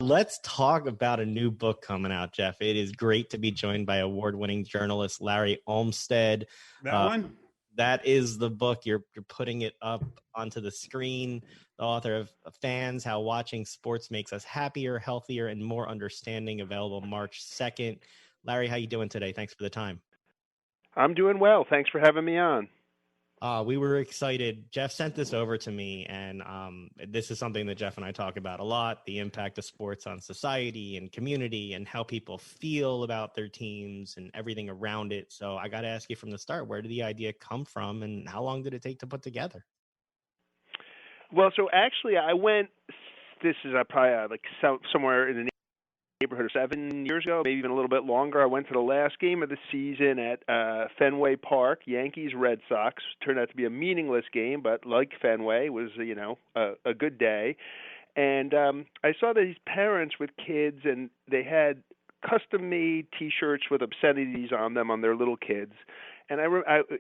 Let's talk about a new book coming out, Jeff. It is great to be joined by award-winning journalist Larry Olmsted. That one? That is the book. You're putting it up onto the screen. The author of Fans, How Watching Sports Makes Us Happier, Healthier, and More Understanding, available March 2nd. Larry, how you doing today? Thanks for the time. I'm doing well. Thanks for having me on. We were excited. Jeff sent this over to me, and this is something that Jeff and I talk about a lot, the impact of sports on society and community and how people feel about their teams and everything around it. So I got to ask you from the start, where did the idea come from and how long did it take to put together? Well, so actually this is probably somewhere in the neighborhood of 7 years ago, maybe even a little bit longer. I went to the last game of the season at Fenway Park, Yankees-Red Sox. Turned out to be a meaningless game, but like Fenway, was a good day. And I saw these parents with kids, and they had custom-made T-shirts with obscenities on them on their little kids. And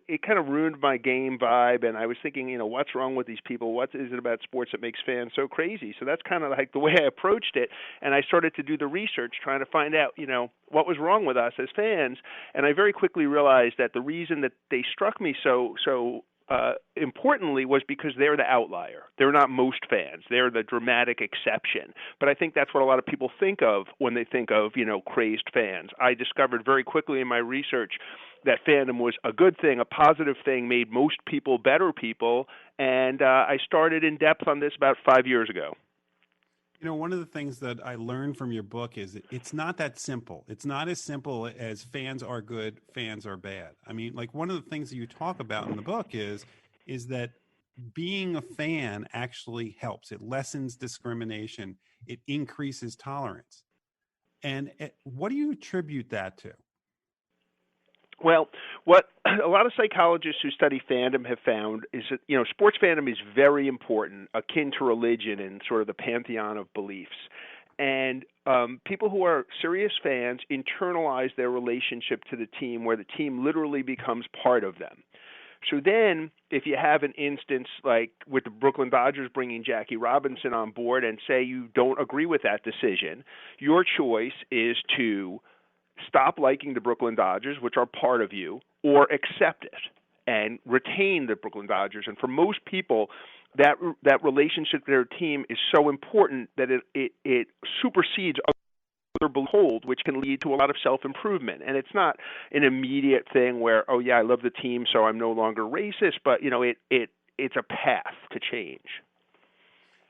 it kind of ruined my game vibe, and I was thinking, what's wrong with these people? What is it about sports that makes fans so crazy? So that's kind of like the way I approached it, and I started to do the research, trying to find out, what was wrong with us as fans. And I very quickly realized that the reason that they struck me so importantly was because they're the outlier. They're not most fans. They're the dramatic exception. But I think that's what a lot of people think of when they think of, crazed fans. I discovered very quickly in my research that fandom was a good thing, a positive thing, made most people better people, and I started in depth on this about 5 years ago. One of the things that I learned from your book is it's not that simple. It's not as simple as fans are good, fans are bad. I mean, like one of the things that you talk about in the book is that being a fan actually helps. It lessens discrimination. It increases tolerance. And what do you attribute that to? Well, what a lot of psychologists who study fandom have found is that, sports fandom is very important, akin to religion and sort of the pantheon of beliefs. And people who are serious fans internalize their relationship to the team, where the team literally becomes part of them. So then if you have an instance like with the Brooklyn Dodgers bringing Jackie Robinson on board, and say you don't agree with that decision, your choice is to stop liking the Brooklyn Dodgers, which are part of you, or accept it and retain the Brooklyn Dodgers. And for most people, that relationship to their team is so important that it supersedes other behold, which can lead to a lot of self-improvement. And it's not an immediate thing where, oh yeah, I love the team, so I'm no longer racist, but it's a path to change.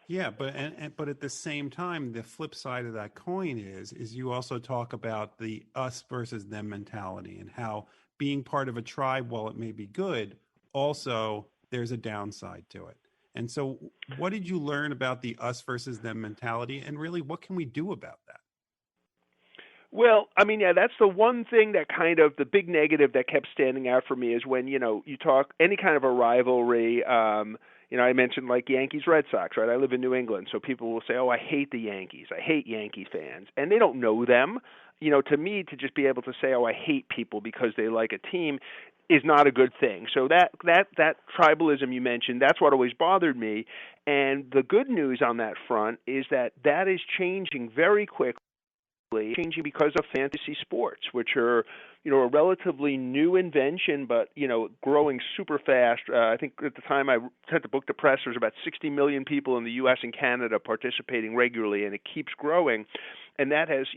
Yeah, but at the same time, the flip side of that coin is you also talk about the us versus them mentality, and how being part of a tribe, while it may be good, also there's a downside to it. And so what did you learn about the us versus them mentality, and really what can we do about that? Well, I mean, yeah, that's the one thing that kind of the big negative that kept standing out for me is when, you talk any kind of a rivalry. I mentioned like Yankees, Red Sox, right? I live in New England, so people will say, oh, I hate the Yankees. I hate Yankee fans. And they don't know them. To me, to just be able to say, oh, I hate people because they like a team is not a good thing. So that tribalism you mentioned, that's what always bothered me. And the good news on that front is that is changing very quickly. Changing because of fantasy sports, which are, a relatively new invention, but, growing super fast. I think at the time I sent the book to press, there's about 60 million people in the U.S. and Canada participating regularly, and it keeps growing. And that has,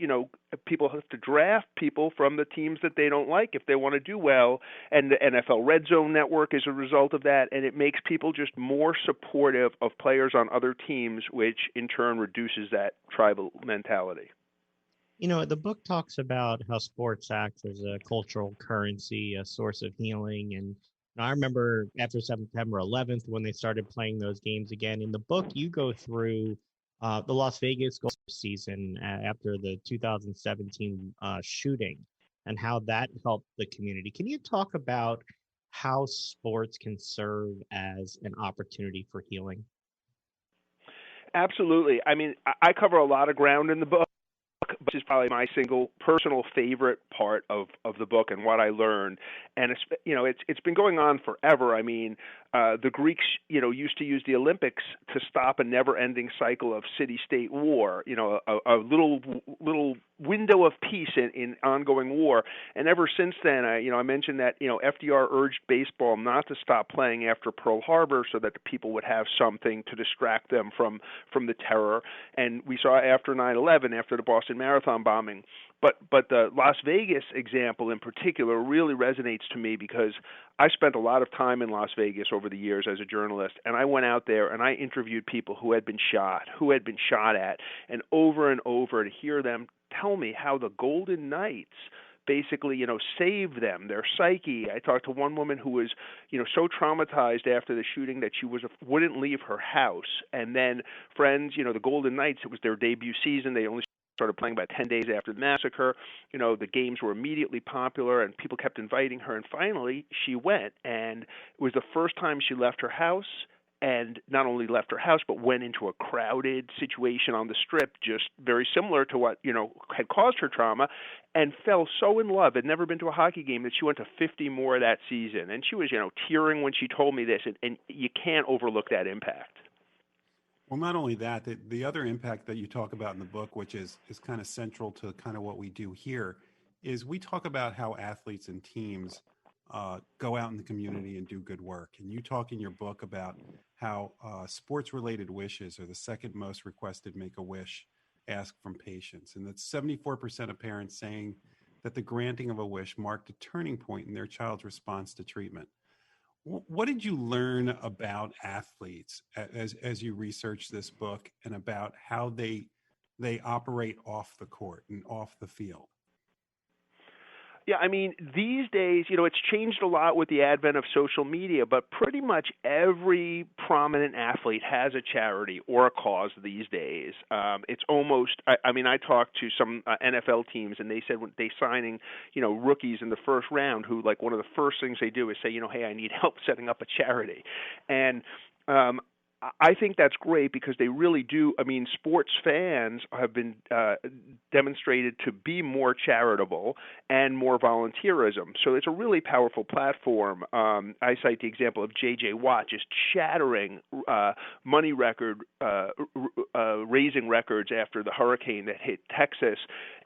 people have to draft people from the teams that they don't like if they want to do well. And the NFL Red Zone Network is a result of that, and it makes people just more supportive of players on other teams, which in turn reduces that tribal mentality. The book talks about how sports acts as a cultural currency, a source of healing. And I remember after September 11th, when they started playing those games again, in the book, you go through the Las Vegas Golf season after the 2017 shooting and how that helped the community. Can you talk about how sports can serve as an opportunity for healing? Absolutely. I mean, I cover a lot of ground in the book, which is probably my single personal favorite part of the book and what I learned. And it's been going on forever. I mean, the Greeks, used to use the Olympics to stop a never-ending cycle of city-state war. A little window of peace in ongoing war. And ever since then, I mentioned that FDR urged baseball not to stop playing after Pearl Harbor, so that the people would have something to distract them from the terror. And we saw after 9/11, after the Boston Marathon bombing. But the Las Vegas example in particular really resonates to me because I spent a lot of time in Las Vegas over the years as a journalist, and I went out there and I interviewed people who had been shot at, and over to hear them tell me how the Golden Knights basically, saved them, their psyche. I talked to one woman who was, so traumatized after the shooting that she wouldn't leave her house. And then friends, the Golden Knights, it was their debut season. They only started playing about 10 days after the massacre. The games were immediately popular, and people kept inviting her. And finally, she went, and it was the first time she left her house, and not only left her house, but went into a crowded situation on the Strip, just very similar to what, had caused her trauma, and fell so in love, had never been to a hockey game, that she went to 50 more that season. And she was, tearing when she told me this, and you can't overlook that impact. Well, not only that, the other impact that you talk about in the book, which is kind of central to kind of what we do here, is we talk about how athletes and teams go out in the community and do good work. And you talk in your book about how sports-related wishes are the second most requested Make-A-Wish asked from patients. And that's 74% of parents saying that the granting of a wish marked a turning point in their child's response to treatment. What did you learn about athletes as you researched this book, and about how they operate off the court and off the field? Yeah, I mean, these days, it's changed a lot with the advent of social media, but pretty much every prominent athlete has a charity or a cause these days. It's almost, I talked to some NFL teams, and they said when they signing, rookies in the first round who, like, one of the first things they do is say, hey, I need help setting up a charity. And I think that's great because they really do. I mean, sports fans have been demonstrated to be more charitable and more volunteerism. So it's a really powerful platform. I cite the example of J.J. Watt just shattering money raising records after the hurricane that hit Texas.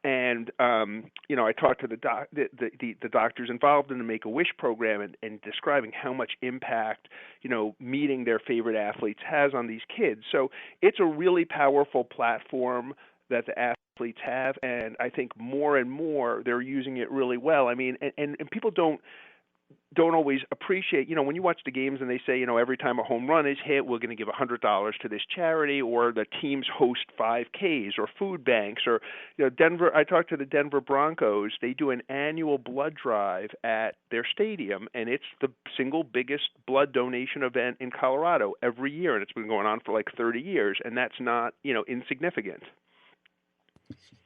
And I talked to the doctors involved in the Make-A-Wish program and describing how much impact meeting their favorite athletes has on these kids. So it's a really powerful platform that the athletes have, and I think more and more they're using it really well. I mean, and people don't always appreciate, when you watch the games and they say, every time a home run is hit, we're going to give $100 to this charity, or the teams host 5Ks or food banks, or, Denver. I talked to the Denver Broncos. They do an annual blood drive at their stadium, and it's the single biggest blood donation event in Colorado every year, and it's been going on for like 30 years, and that's not, insignificant.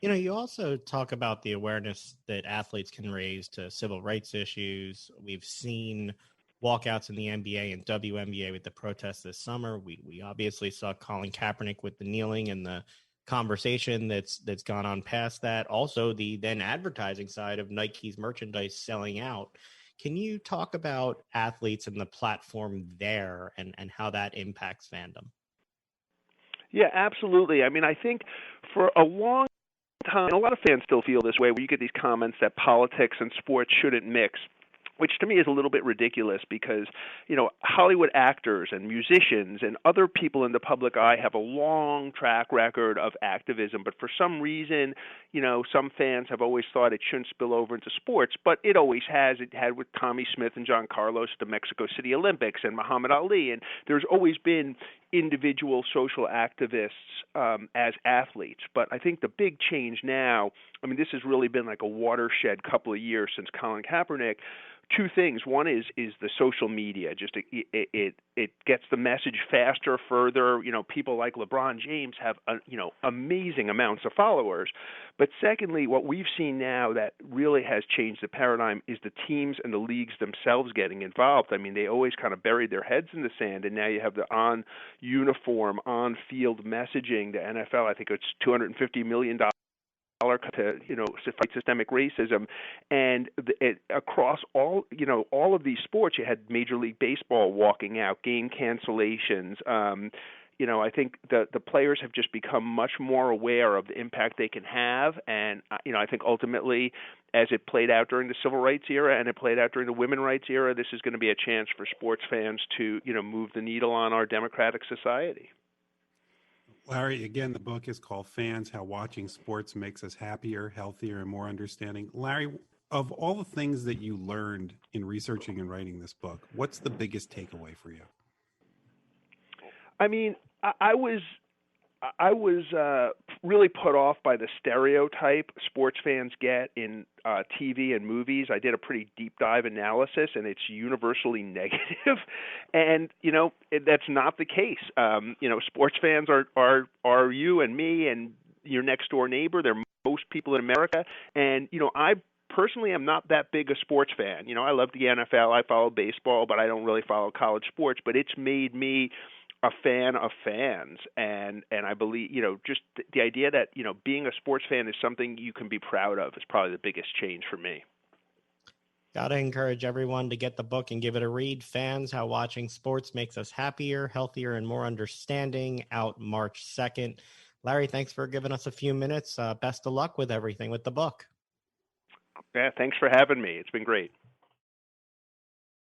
You also talk about the awareness that athletes can raise to civil rights issues. We've seen walkouts in the NBA and WNBA with the protests this summer. We obviously saw Colin Kaepernick with the kneeling and the conversation that's gone on past that. Also, the then advertising side of Nike's merchandise selling out. Can you talk about athletes and the platform there and how that impacts fandom? Yeah, absolutely. I mean, I think for a long time, and a lot of fans still feel this way, where you get these comments that politics and sports shouldn't mix, which to me is a little bit ridiculous because, Hollywood actors and musicians and other people in the public eye have a long track record of activism. But for some reason, some fans have always thought it shouldn't spill over into sports, but it always has. It had with Tommy Smith and John Carlos, the Mexico City Olympics, and Muhammad Ali. And there's always been individual social activists as athletes. But I think the big change now, this has really been like a watershed couple of years since Colin Kaepernick. Two things. One is the social media. Just it gets the message faster, further. People like LeBron James have amazing amounts of followers. But secondly, what we've seen now that really has changed the paradigm is the teams and the leagues themselves getting involved. They always kind of buried their heads in the sand, and now you have the on-uniform, on-field messaging. The NFL, I think it's $250 million to to fight systemic racism, and across all all of these sports, you had Major League Baseball walking out, game cancellations. I think the players have just become much more aware of the impact they can have, and I think ultimately, as it played out during the civil rights era and it played out during the women's rights era, this is going to be a chance for sports fans to move the needle on our democratic society. Larry, again, the book is called Fans, How Watching Sports Makes Us Happier, Healthier, and More Understanding. Larry, of all the things that you learned in researching and writing this book, what's the biggest takeaway for you? I mean, I was really put off by the stereotype sports fans get in TV and movies. I did a pretty deep dive analysis, and it's universally negative. And that's not the case. Sports fans are you and me and your next door neighbor. They're most people in America. And I personally am not that big a sports fan. I love the NFL. I follow baseball, but I don't really follow college sports. But it's made me a fan of fans, and I believe just the idea that being a sports fan is something you can be proud of is probably the biggest change for me. Gotta encourage everyone to get the book and give it a read. Fans, How Watching Sports Makes Us Happier, Healthier, and More Understanding, out March 2nd. Larry, thanks for giving us a few minutes. Best of luck with everything with the book. Yeah, thanks for having me. It's been great.